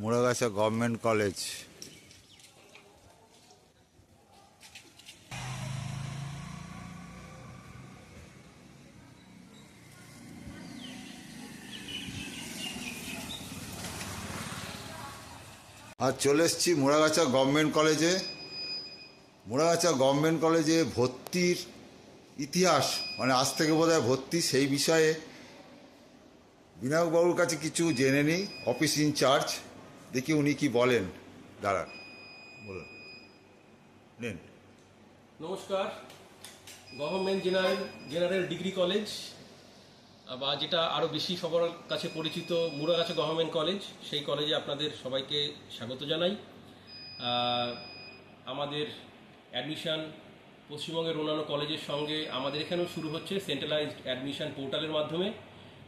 Muragacha government college. আর চলে এসেছি Muragacha government কলেজে। মুড়াগাছা গভর্নমেন্ট কলেজে ভর্তির ইতিহাস, মানে আজ থেকে বোধহয় ভর্তি, সেই বিষয়ে বিনায়কবাবুর কাছে কিছু জেনে নিই। অফিস ইনচার্জ, দেখি উনি কি বলেন। দাঁড়ান, বলুন, নেন। নমস্কার। গভর্নমেন্ট জেনারেল ডিগ্রি কলেজ, বা যেটা আরও বেশি সবার কাছে পরিচিত মুড়াগাছা গভর্নমেন্ট কলেজ, সেই কলেজে আপনাদের সবাইকে স্বাগত জানাই। আমাদের অ্যাডমিশন পশ্চিমবঙ্গের অন্যান্য কলেজের সঙ্গে আমাদের এখানেও শুরু হচ্ছে সেন্ট্রালাইজড অ্যাডমিশন পোর্টালের মাধ্যমে।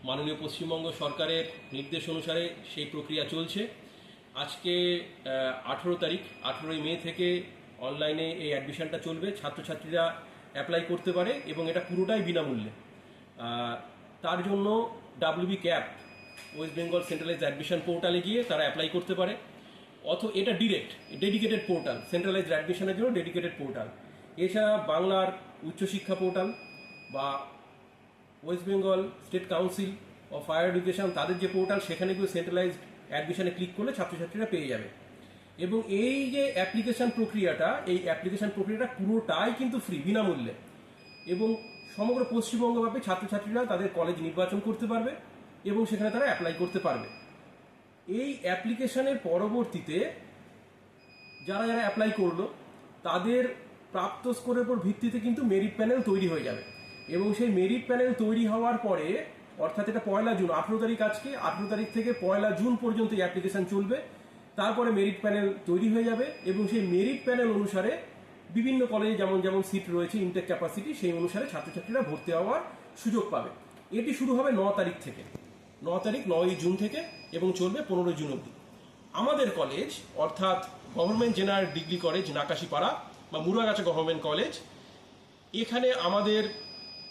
মাননীয় পশ্চিমবঙ্গ সরকারের নির্দেশ অনুসারে সেই প্রক্রিয়া চলছে। আজকে 18ই মে থেকে অনলাইনে এই অ্যাডমিশনটা চলবে। ছাত্রছাত্রীরা অ্যাপ্লাই করতে পারে এবং এটা পুরোটাই বিনামূল্যে। তার জন্য WB cap, West Bengal centralised admission পোর্টালে গিয়ে তারা অ্যাপ্লাই করতে পারে। এটা ডেডিকেটেড পোর্টাল, সেন্ট্রালাইজড অ্যাডমিশনের জন্য ডেডিকেটেড পোর্টাল। এছাড়া বাংলার উচ্চশিক্ষা পোর্টাল বা west Bengal state council of higher education, তাদের যে পোর্টাল, সেখানে গিয়ে সেন্ট্রালাইজড অ্যাডমিশনে ক্লিক করলে ছাত্রছাত্রীরা পেয়ে যাবে। এবং এই যে অ্যাপ্লিকেশন প্রক্রিয়াটা পুরোটাই কিন্তু ফ্রি, বিনামূল্যে। এবং সমগ্র পশ্চিমবঙ্গব্যাপী ছাত্রছাত্রীরা তাদের কলেজ নির্বাচন করতে পারবে এবং সেখানে তারা অ্যাপ্লাই করতে পারবে। এই অ্যাপ্লিকেশনের পরবর্তীতে যারা অ্যাপ্লাই করলো তাদের প্রাপ্ত স্কোরের উপর ভিত্তিতে কিন্তু মেরিট প্যানেল তৈরি হয়ে যাবে। এবং সেই মেরিট প্যানেল তৈরি হওয়ার পরে, অর্থাৎ এটা 1 জুন, 18 তারিখ আজকে, 18 তারিখ থেকে 1 জুন পর্যন্ত এই অ্যাপ্লিকেশন চলবে। তারপরে মেরিট প্যানেল তৈরি হয়ে যাবে এবং সেই মেরিট প্যানেল অনুসারে বিভিন্ন কলেজে যেমন যেমন সিট রয়েছে, ইনটেক ক্যাপাসিটি, সেই অনুসারে ছাত্রছাত্রীরা ভর্তি হওয়ার সুযোগ পাবে। এটি শুরু হবে 9 তারিখ থেকে, 9ই জুন থেকে, এবং চলবে 15 জুন অবধি। আমাদের কলেজ, অর্থাৎ government general degree college Nakashipara বা মুড়াগাছা গভর্নমেন্ট কলেজ, এখানে আমাদের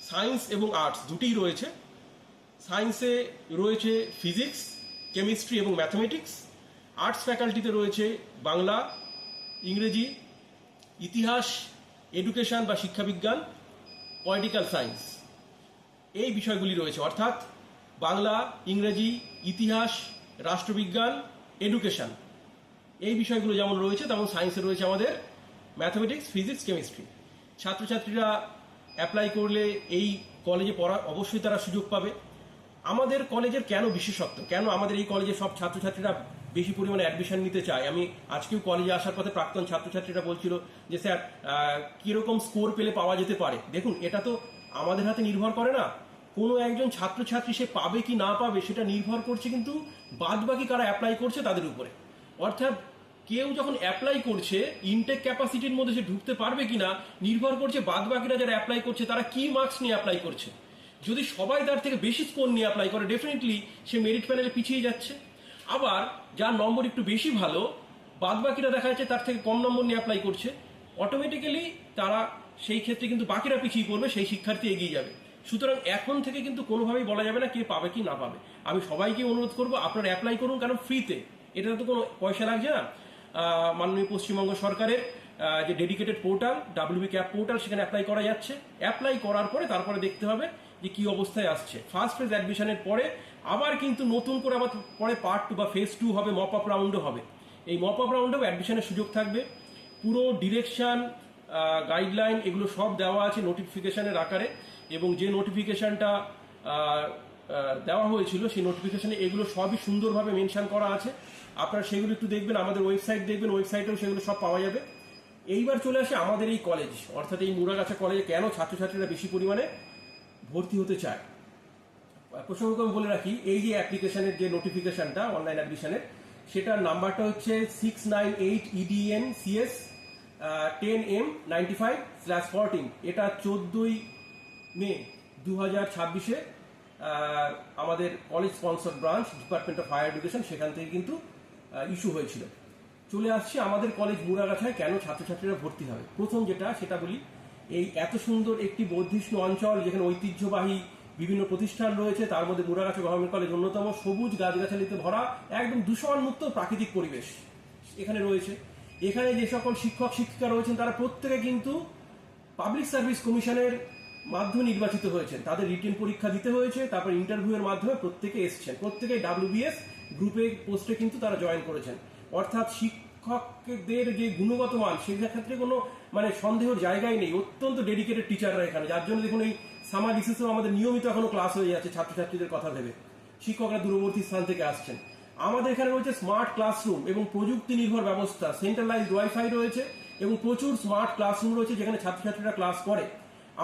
সায়েন্স এবং আর্টস দুটিই রয়েছে। সায়েন্সে রয়েছে ফিজিক্স, কেমিস্ট্রি এবং ম্যাথমেটিক্স। আর্টস ফ্যাকাল্টিতে রয়েছে বাংলা, ইংরেজি, ইতিহাস, এডুকেশন বা শিক্ষাবিজ্ঞান, পলিটিক্যাল সায়েন্স, এই বিষয়গুলি রয়েছে। অর্থাৎ বাংলা, ইংরেজি, ইতিহাস, রাষ্ট্রবিজ্ঞান, এডুকেশন, এই বিষয়গুলো যেমন রয়েছে, তেমন সায়েন্সে রয়েছে আমাদের ম্যাথমেটিক্স, ফিজিক্স, কেমিস্ট্রি। ছাত্রছাত্রীরা অ্যাপ্লাই করলে এই কলেজে পড়ার অবশ্যই তারা সুযোগ পাবে। আমাদের কলেজের কেন বিশেষত্ব, কেন আমাদের এই কলেজে সব ছাত্রছাত্রীরা বেশি পরিমাণে অ্যাডমিশন নিতে চায়? আমি আজকেও কলেজে আসার পথে প্রাক্তন ছাত্রছাত্রীরা বলছিল যে স্যার, কিরকম স্কোর পেলে পাওয়া যেতে পারে। দেখুন, এটা তো আমাদের হাতে নির্ভর করে না। কোনো একজন ছাত্রছাত্রী সে পাবে কি না পাবে সেটা নির্ভর করছে কিন্তু বাদবাকি কারা অ্যাপ্লাই করছে তাদের উপরে। অর্থাৎ কেউ যখন অ্যাপ্লাই করছে, ইনটেক ক্যাপাসিটির মধ্যে সে ঢুকতে পারবে কিনা নির্ভর করছে বাদবাকিরা যারা অ্যাপ্লাই করছে তারা কি মার্কস নিয়ে অ্যাপ্লাই করছে। যদি সবাই তার থেকে বেশি স্কোর নিয়ে অ্যাপ্লাই করে, ডেফিনেটলি সে মেরিট প্যানেলে পিছিয়ে যাচ্ছে। আবার যার নম্বর একটু বেশি ভালো, বাদবাকিরা দেখা যাচ্ছে তার থেকে কম নম্বর নিয়ে অ্যাপ্লাই করছে, অটোমেটিক্যালি তারা সেই ক্ষেত্রে কিন্তু বাকিরা পিছিয়ে পড়বে, সেই শিক্ষার্থী এগিয়ে যাবে। সুতরাং এখন থেকে কিন্তু কোনোভাবেই বলা যাবে না কে পাবে কি না পাবে। আমি সবাইকে অনুরোধ করবো আপনারা অ্যাপ্লাই করুন, কারণ ফ্রিতে, এটা তো কোনো পয়সা লাগছে না। মাননীয় পশ্চিমবঙ্গ সরকারের যে dedicated portal, WB cap portal, সেখানে অ্যাপ্লাই করা যাচ্ছে। অ্যাপ্লাই করার পরে তারপরে দেখতে হবে যে কি অবস্থায় আসছে। ফার্স্ট ফেজ অ্যাডমিশনের পরে আবার কিন্তু নতুন করে আবার পরে পার্ট 2 বা ফেজ 2 হবে, মপ আপ রাউন্ডও হবে। এই মপ আপ রাউন্ডেও অ্যাডমিশনের সুযোগ থাকবে। পুরো ডিরেকশন, গাইডলাইন, এগুলো সব দেওয়া আছে নোটিফিকেশনের আকারে। এবং যে নোটিফিকেশনটা দেওয়া হয়েছিল সেই নোটিফিকেশনে এগুলো সবই সুন্দরভাবে মেনশন করা আছে। আপনারা সেগুলো একটু দেখবেন, আমাদের ওয়েবসাইট দেখবেন, ওয়েবসাইটেও সেগুলো সব পাওয়া যাবে। এইবার চলে আসে আমাদের এই কলেজ, অর্থাৎ এই মুড়াগাছা কলেজে কেন ছাত্রছাত্রীরা বেশি পরিমাণে ভর্তি হতে চায়। প্রসঙ্গক্রমে বলে রাখি, এই যে অ্যাপ্লিকেশনের যে নোটিফিকেশনটা অনলাইন অ্যাডমিশনের, সেটার নাম্বারটা হচ্ছে 698 EDNCS 10M95/14। এটা 14ই মে 2026-এ আমাদের college sponsor branch, department of higher education, সেখান থেকে কিন্তু ইস্যু হয়েছিল। চলে আসছে আমাদের কলেজ মুড়াগাছায় কেন ছাত্রছাত্রীরা ভর্তি হবে। প্রথম যেটা, সেটা বলি, এই এত সুন্দর একটি বর্ধিষ্ণু অঞ্চল, যেখানে ঐতিহ্যবাহী বিভিন্ন প্রতিষ্ঠান রয়েছে, তার মধ্যে মুরাগাছা গভর্নমেন্ট কলেজ অন্যতম। সবুজ গাছগাছালিতে ভরা একদম দূষণমুক্ত প্রাকৃতিক পরিবেশ এখানে রয়েছে। এখানে যে সকল শিক্ষক শিক্ষিকা রয়েছেন তারা প্রত্যেকে কিন্তু পাবলিক সার্ভিস কমিশনের মাধ্যমে নির্বাচিত হয়েছেন। তাদের রিটেন পরীক্ষা দিতে হয়েছে, তারপর ইন্টারভিউয়ের মাধ্যমে প্রত্যেকে এসছেন। প্রত্যেকে WBS গ্রুপে পোস্টে কিন্তু তারা জয়েন করেছেন। অর্থাৎ শিক্ষকদের যে গুণগত মান সেটার ক্ষেত্রে কোনো সন্দেহের জায়গায় নেই। অত্যন্ত ডেডিকেটেড টিচাররা এখানে, যার জন্য দেখুন এই সামার রিসেসেও আমাদের নিয়মিত এখনো ক্লাস হয়ে যাচ্ছে ছাত্রছাত্রীদের কথা ভেবে। শিক্ষকরা দূরবর্তী স্থান থেকে আসছেন। আমাদের এখানে রয়েছে স্মার্ট ক্লাসরুম এবং প্রযুক্তি নির্ভর ব্যবস্থা, সেন্ট্রালাইজড ওয়াইফাই রয়েছে এবং প্রচুর স্মার্ট ক্লাসরুম রয়েছে যেখানে ছাত্রছাত্রীরা ক্লাস করে।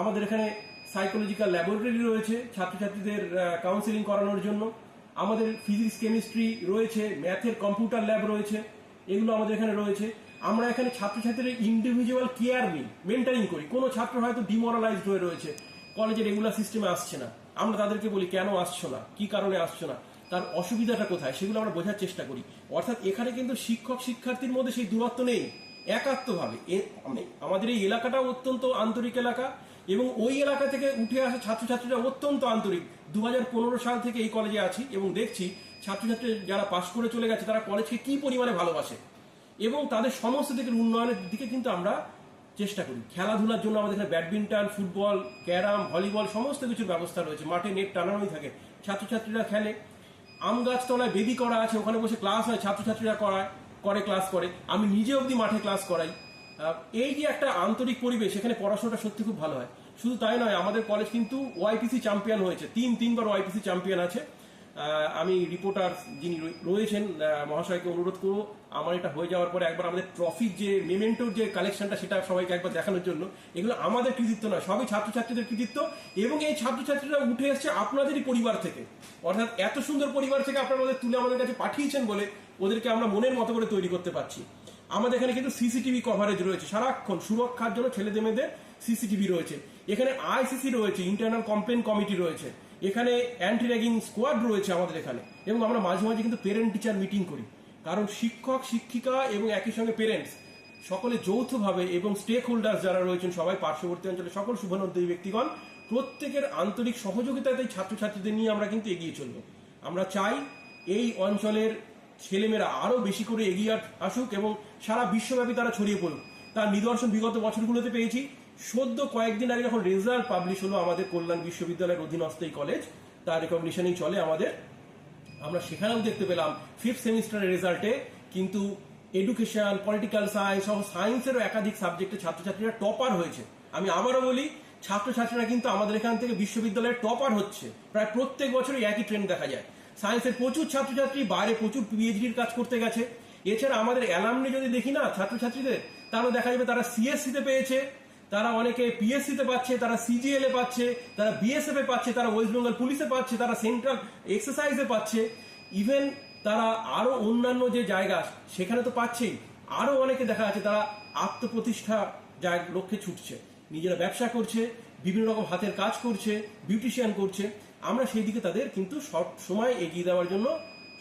আমাদের এখানে সাইকোলজিক্যাল ল্যাবরেটরি রয়েছে ছাত্রছাত্রীদের কাউন্সিলিং করানোর জন্য। আমাদের ফিজিক্স কেমিস্ট্রি রয়েছে, ম্যাথের কম্পিউটার ল্যাব রয়েছে, এগুলো আমাদের এখানে রয়েছে। আমরা এখানে ছাত্রছাত্রীদের ইন্ডিভিজুয়াল কেয়ার নিই, মেন্টারিং করি। কোনো ছাত্র হয়তো ডিমোরালাইজড হয়ে রয়েছে, কলেজে রেগুলার সিস্টেমে আসছে না, আমরা তাদেরকে বলি কেন আসছো না, কি কারণে আসছো না, তার অসুবিধাটা কোথায়, সেগুলো আমরা বোঝার চেষ্টা করি। অর্থাৎ এখানে কিন্তু শিক্ষক শিক্ষার্থীর মধ্যে সেই দূরত্ব নেই, একাত্মভাবে। আমাদের এই এলাকাটাও অত্যন্ত আন্তরিক এলাকা এবং ওই এলাকা থেকে উঠে আসা ছাত্রছাত্রীরা অত্যন্ত আন্তরিক। 2015 সাল থেকে এই কলেজে আছি এবং দেখছি ছাত্রছাত্রী যারা পাশ করে চলে গেছে তারা কলেজকে কি পরিমাণে ভালোবাসে এবং তাদের সমস্ত দিকের উন্নয়নের দিকে কিন্তু আমরা চেষ্টা করি। খেলাধুলার জন্য আমাদের এখানে ব্যাডমিন্টন, ফুটবল, ক্যারাম, ভলিবল সমস্ত কিছুর ব্যবস্থা রয়েছে। মাঠে নেট টানানোই থাকে, ছাত্রছাত্রীরা খেলে। আম গাছতলায় বেদি করা আছে, ওখানে বসে ক্লাস হয়, ছাত্রছাত্রীরা ক্লাস করে। আমি নিজে অবধি মাঠে ক্লাস করাই। এই যে একটা আন্তরিক পরিবেশ, এখানে পড়াশোনাটা সত্যি খুব ভালো হয়। শুধু তাই নয়, আমাদের কলেজ কিন্তু ওয়াইপিসি চ্যাম্পিয়ন হয়েছে, তিনবার ওয়াইপিসি চ্যাম্পিয়ন আছে। আমি রিপোর্টার যিনি রয়েছেন মহাশয়কে অনুরোধ করবো আমার এটা হয়ে যাওয়ার পরে একবার আমাদের ট্রফির যে মেমেন্টোর যে কালেকশনটা সেটা সবাইকে একবার দেখানোর জন্য। এগুলো আমাদের কৃতিত্ব নয়, সবই ছাত্রছাত্রীদের কৃতিত্ব এবং এই ছাত্রছাত্রীরা উঠে এসছে আপনাদেরই পরিবার থেকে। অর্থাৎ এত সুন্দর পরিবার থেকে আপনারা ওদের তুলে আমাদের কাছে পাঠিয়েছেন বলে ওদেরকে আমরা মনের মতো করে তৈরি করতে পারছি। আমাদের এখানে কিন্তু সিসিটিভি কভারেজ রয়েছে, সারাক্ষণ সুরক্ষার জন্য ছেলেদের মেয়েদের সিসিটিভি রয়েছে। এখানে ICC রয়েছে, ইন্টারনাল কমপ্লেন কমিটি রয়েছে, এখানে অ্যান্টি র্যাগিং স্কোয়াড রয়েছে আমাদের এখানে। এবং আমরা মাঝে মাঝে কিন্তু পেরেন্ট টিচার মিটিং করি, কারণ শিক্ষক শিক্ষিকা এবং একই সঙ্গে পেরেন্টস সকলে যৌথভাবে এবং স্টেক হোল্ডার যারা রয়েছেন সবাই পার্শ্ববর্তী অঞ্চলে সকল শুভানুদ্যোগী ব্যক্তিগণ প্রত্যেকের আন্তরিক সহযোগিতাতেই ছাত্রছাত্রীদের নিয়ে আমরা কিন্তু এগিয়ে চলব। আমরা চাই এই অঞ্চলের ছেলেমেয়েরা আরো বেশি করে এগিয়ে আসুক এবং সারা বিশ্বব্যাপী তারা ছড়িয়ে পড়ুক। তার নিদর্শন বিগত বছরগুলোতে পেয়েছি। সদ্য কয়েকদিন আগে যখন রেজাল্ট পাবলিশ হলো আমাদের কল্যাণ বিশ্ববিদ্যালয়ের অধীনস্থ এই কলেজ, তার রেকগনিশনেই চলে আমাদের। আমরা সেখানেও দেখতে পেলাম 5th সেমিস্টারের রেজাল্টে কিন্তু এডুকেশন, পলিটিক্যাল সায়েন্স সহ সায়েন্সেরও একাধিক সাবজেক্টে ছাত্রছাত্রীরা টপার হয়েছে। আমি আবারও বলি, ছাত্রছাত্রীরা কিন্তু আমাদের এখান থেকে বিশ্ববিদ্যালয়ের টপার হচ্ছে। প্রায় প্রত্যেক বছরই একই ট্রেন্ড দেখা যায়। সায়েন্সের প্রচুর ছাত্রছাত্রী বাইরে প্রচুর PhDর কাজ করতে গেছে। এছাড়া আমাদের অ্যালামনি যদি দেখি না ছাত্রছাত্রীদের, তাহলে দেখা যাবে তারা CSC-তে পেয়েছে, তারা অনেকে PSC-তে পাচ্ছে, তারা CGL-এ পাচ্ছে, তারা BSF-এ পাচ্ছে, তারা ওয়েস্ট বেঙ্গল পুলিশে পাচ্ছে, তারা সেন্ট্রাল এক্সারসাইজে পাচ্ছে, ইভেন তারা আরো অন্যান্য যে জায়গা সেখানে তো পাচ্ছেই। আরো অনেকে দেখা যাচ্ছে তারা আত্মপ্রতিষ্ঠা লক্ষ্যে ছুটছে, নিজেরা ব্যবসা করছে, বিভিন্ন রকম হাতের কাজ করছে, বিউটিশিয়ান করছে। আমরা সেই দিকে তাদের কিন্তু সব সময় এগিয়ে দেওয়ার জন্য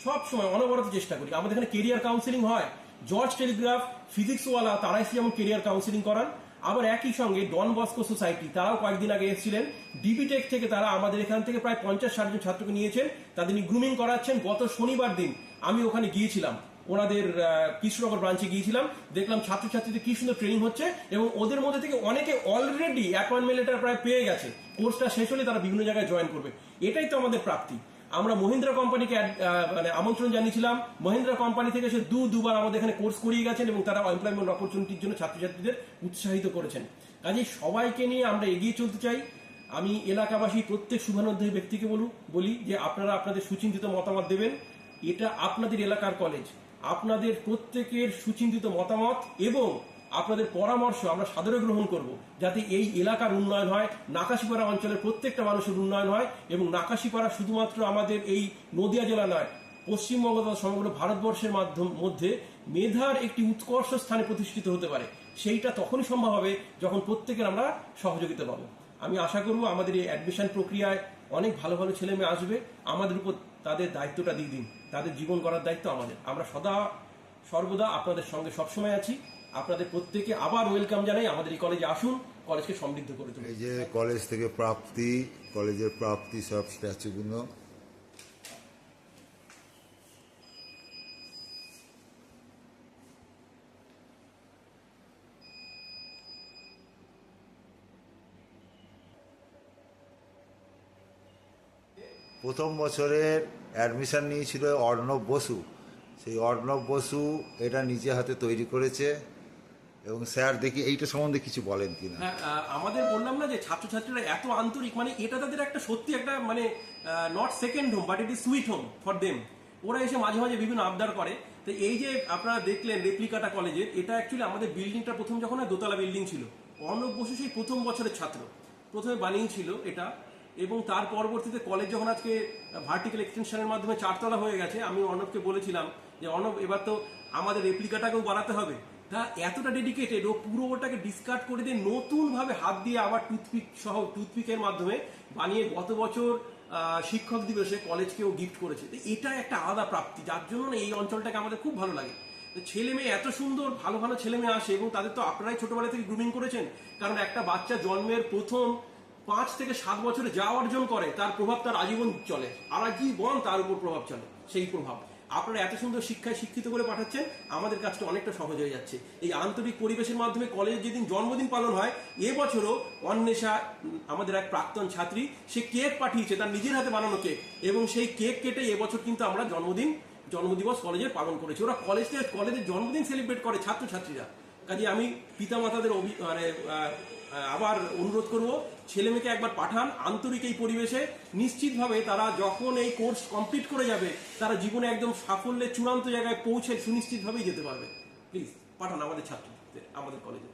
সব সময় অনবরত চেষ্টা করি। আমাদের এখানে কেরিয়ার কাউন্সিলিং হয়, জর্জ টেলিগ্রাফ, ফিজিক্সওয়ালা তারা এসে যেমন কেরিয়ার কাউন্সিলিং করান, আবার একই সঙ্গে ডন বস্কো সোসাইটি তারাও কয়েকদিন আগে এসেছিলেন। ডিবিটেক থেকে তারা আমাদের এখান থেকে প্রায় 50-60 জন ছাত্রকে নিয়েছেন, তাদের গ্রুমিং করাচ্ছেন। গত শনিবার দিন আমি ওখানে গিয়েছিলাম, ওনাদের কৃষ্ণনগর ব্রাঞ্চে গিয়েছিলাম, দেখলাম ছাত্রছাত্রীদের কি সুন্দর ট্রেনিং হচ্ছে এবং ওদের মধ্যে থেকে অনেকে অলরেডি অ্যাপয়েন্টমেন্ট লেটার প্রায় পেয়ে গেছে। কোর্সটা শেষ হলে তারা বিভিন্ন জায়গায় জয়েন করবে। এটাই তো আমাদের প্রাপ্তি। আমরা মহিন্দ্রা কোম্পানিকে আমন্ত্রণ জানিয়েছিলাম, মহিন্দ্রা কোম্পানি থেকে সে দুবার আমাদের এখানে কোর্স করিয়ে গেছেন এবং তারা এমপ্লয়মেন্ট অপরচুনিটির জন্য ছাত্রছাত্রীদের উৎসাহিত করেছেন। কাজেই সবাইকে নিয়ে আমরা এগিয়ে চলতে চাই। আমি এলাকাবাসী প্রত্যেক শুভানুধ্যায়ী ব্যক্তিকে বলি যে আপনারা আপনাদের সুচিন্তিত মতামত দেবেন। এটা আপনাদের এলাকার কলেজ, আপনাদের প্রত্যেকের সুচিন্তিত মতামত এবং আপনাদের পরামর্শ আমরা সাদরে গ্রহণ করব, যাতে এই এলাকার উন্নয়ন হয়, নাকাশিপাড়া অঞ্চলের প্রত্যেকটা মানুষের উন্নয়ন হয় এবং নাকাশিপাড়া শুধুমাত্র আমাদের এই নদিয়া জেলা নয়, পশ্চিমবঙ্গ তথা সমগ্র ভারতবর্ষের মধ্যে মেধার একটি উৎকর্ষ স্থানে প্রতিষ্ঠিত হতে পারে। সেইটা তখনই সম্ভব হবে যখন প্রত্যেকের আমরা সহযোগিতা পাবো। আমি আশা করব আমাদের এই অ্যাডমিশন প্রক্রিয়ায় অনেক ভালো ভালো ছেলে মেয়ে আসবে। আমাদের উপর তাদের দায়িত্বটা দিয়ে দিন, তাদের জীবন গড়ার দায়িত্ব আমাদের। আমরা সর্বদা আপনাদের সঙ্গে সবসময় আছি। আপনাদের প্রত্যেকে আবার ওয়েলকাম জানাই, আমাদের এই কলেজে আসুন, কলেজকে সমৃদ্ধ করে তুলুন। এই যে কলেজ থেকে প্রাপ্তি, কলেজের প্রাপ্তি সব স্ট্যাচুগুলো। প্রথম বছরের অ্যাডমিশন নিয়েছিল অর্ণব বসু। সেই অর্ণব বসু এটা নিজে হাতে তৈরি করেছে। এবং স্যার দেখি এইটা সম্বন্ধে কিছু বলেন কিনা। হ্যাঁ, আমাদের বললাম না যে ছাত্রছাত্রীরা এত আন্তরিক, মানে এটা তাদের একটা সত্যি একটা মানে not second home but it is sweet home for them. ওরা এসে মাঝে মাঝে বিভিন্ন আবদার করে। তো এই যে আপনারা দেখলেন রেপ্লিকাটা কলেজের, এটা অ্যাকচুয়ালি আমাদের বিল্ডিংটা প্রথম যখন হয় দোতলা বিল্ডিং ছিল, অর্ণব বসু সেই প্রথম বছরের ছাত্র প্রথমে বানিয়েছিল এটা। এবং তার পরবর্তীতে কলেজ যখন আজকে ভার্টিক্যাল এক্সটেনশনের মাধ্যমে 4 তলা হয়ে গেছে, আমি অর্ণবকে বলেছিলাম যে অর্ণব এবার তো আমাদের রেপ্লিকাটাকেও বাড়াতে হবে। তা এতটা ডেডিকেটেড, ও পুরো ওটাকে ডিসকার্ড করে দিয়ে নতুনভাবে হাত দিয়ে আবার টুথপিকের মাধ্যমে বানিয়ে গত বছর শিক্ষক দিবসে কলেজকেও গিফট করেছে। তো এটা একটা আলাদা প্রাপ্তি, যার জন্য না এই অঞ্চলটাকে আমাদের খুব ভালো লাগে। ছেলে মেয়ে এত সুন্দর ভালো ভালো ছেলে মেয়ে আসে, এবং তাদের তো আপনারাই ছোটবেলা থেকে গ্রুমিং করেছেন। কারণ একটা বাচ্চা জন্মের প্রথম 5 থেকে 7 বছরে যা অর্জন করে তার প্রভাব তার আজীবন চলে, আর আজীবন তার উপর প্রভাব চলে। সেই প্রভাব আপনারা এত সুন্দর শিক্ষায় শিক্ষিত করে পাঠাচ্ছেন, আমাদের কাজটা অনেকটা সহজ হয়ে যাচ্ছে। এই আন্তরিক পরিবেশের মাধ্যমে কলেজের যেদিন জন্মদিন পালন হয়, এবছরও অন্বেষা আমাদের এক প্রাক্তন ছাত্রী, সে কেক পাঠিয়েছে, তার নিজের হাতে বানানো কেক, এবং সেই কেক কেটে এবছর কিন্তু আমরা জন্মদিবস কলেজের পালন করেছি। ওরা কলেজের জন্মদিন সেলিব্রেট করে ছাত্রছাত্রীরা। কাজে আমি পিতামাতাদের আবার অনুরোধ করব, ছেলে মেয়েকে একবার পাঠান আন্তরিক এই পরিবেশে। নিশ্চিতভাবে তারা যখন এই কোর্স কমপ্লিট করে যাবে, তারা জীবনে একদম সাফল্যের চূড়ান্ত জায়গায় পৌঁছে সুনিশ্চিতভাবেই যেতে পারবে। প্লিজ পাঠান আমাদের ছাত্রদের আমাদের কলেজে।